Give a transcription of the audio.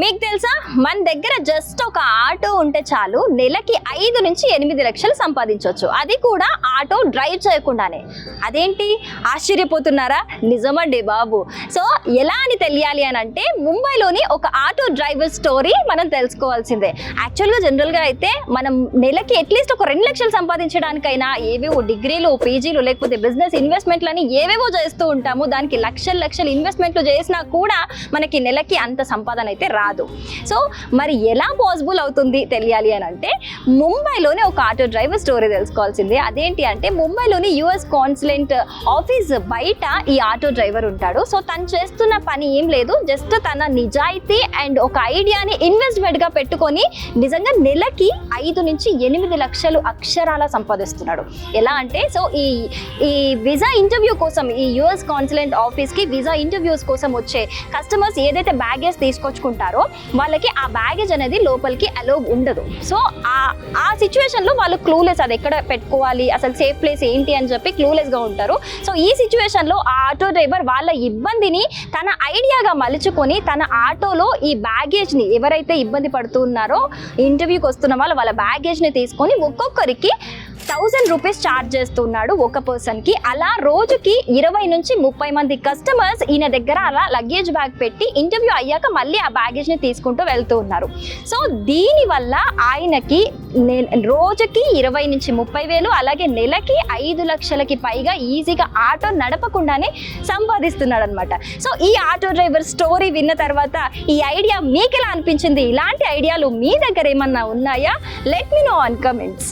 మీకు తెలుసా, మన దగ్గర జస్ట్ ఒక ఆటో ఉంటే చాలు నెలకి 5 నుంచి 8 లక్షలు సంపాదించవచ్చు. అది కూడా ఆటో డ్రైవ్ చేయకుండానే. అదేంటి ఆశ్చర్యపోతున్నారా? నిజమండి బాబు. సో ఎలా అని తెలియాలి అని అంటే ముంబైలోని ఒక ఆటో డ్రైవర్ స్టోరీ మనం తెలుసుకోవాల్సిందే. యాక్చువల్గా జనరల్గా అయితే మనం నెలకి అట్లీస్ట్ ఒక 2 లక్షలు సంపాదించడానికైనా ఏవేవో డిగ్రీలు, పీజీలు, లేకపోతే బిజినెస్ ఇన్వెస్ట్మెంట్లని ఏవేవో చేస్తూ ఉంటాము. దానికి లక్షలు ఇన్వెస్ట్మెంట్లు చేసినా కూడా మనకి నెలకి అంత సంపాదన అయితే రాదు. సో మరి ఎలా పాసిబుల్ అవుతుంది తెలియాలి అని అంటే ముంబైలోనే ఒక ఆటో డ్రైవర్ స్టోరీ తెలుసుకోవాల్సిందే. అదేంటి అంటే ముంబైలోని యుఎస్ కాన్సులేట్ ఆఫీస్ బయట ఈ ఆటో డ్రైవర్ ఉంటాడు. సో తను చేస్తున్న పని ఏం లేదు, జస్ట్ తన నిజాయితీ అండ్ ఒక ఐడియాని ఇన్వెస్ట్మెంట్గా పెట్టుకొని నిజంగా నెలకి 5 నుంచి 8 లక్షలు అక్షరాల సంపాదిస్తున్నాడు. ఎలా అంటే సో ఈ వీసా ఇంటర్వ్యూ కోసం ఈ యుఎస్ కాన్సులేట్ ఆఫీస్కి వీసా ఇంటర్వ్యూస్ కోసం వచ్చే కస్టమర్స్ ఏదైతే బ్యాగేజ్ తీసుకొచ్చుకుంటారో వాళ్ళకి ఆ బ్యాగేజ్ అనేది లోపలికి అలో ఉండదు. సో ఆ సిచ్యువేషన్లో వాళ్ళు క్లూలెస్, అది ఎక్కడ పెట్టుకోవాలి, అసలు సేఫ్ ప్లేస్ ఏంటి అని చెప్పి క్లూలెస్గా ఉంటారు. సో ఈ సిచ్యువేషన్లో ఆ ఆటో డ్రైవర్ వాళ్ళ ఇబ్బందిని తన ఐడియాగా మలుచుకొని తన ఆటోలో ఈ బ్యాగేజ్ని ఎవరైతే ఇబ్బంది పడుతున్నారో ఇంటర్వ్యూకి వస్తున్న వాళ్ళ బ్యాగేజ్ని తీసుకొని ఒక్కొక్కరికి 1000 రూపీస్ ఛార్జ్ చేస్తున్నాడు ఒక పర్సన్కి. అలా రోజుకి 20 నుంచి 30 మంది కస్టమర్స్ ఈయన దగ్గర అలా లగేజ్ బ్యాగ్ పెట్టి ఇంటర్వ్యూ అయ్యాక మళ్ళీ ఆ బ్యాగేజ్ని తీసుకుంటూ వెళ్తూ ఉన్నారు. సో దీనివల్ల ఆయనకి రోజుకి 20 నుంచి 30 వేలు, అలాగే నెలకి 5 లక్షలకి పైగా ఈజీగా ఆటో నడపకుండానే సంపాదిస్తున్నాడు అనమాట. సో ఈ ఆటో డ్రైవర్ స్టోరీ విన్న తర్వాత ఈ ఐడియా మీకు ఎలా అనిపించింది? ఇలాంటి ఐడియాలు మీ దగ్గర ఏమన్నా ఉన్నాయా? Let me know on comments.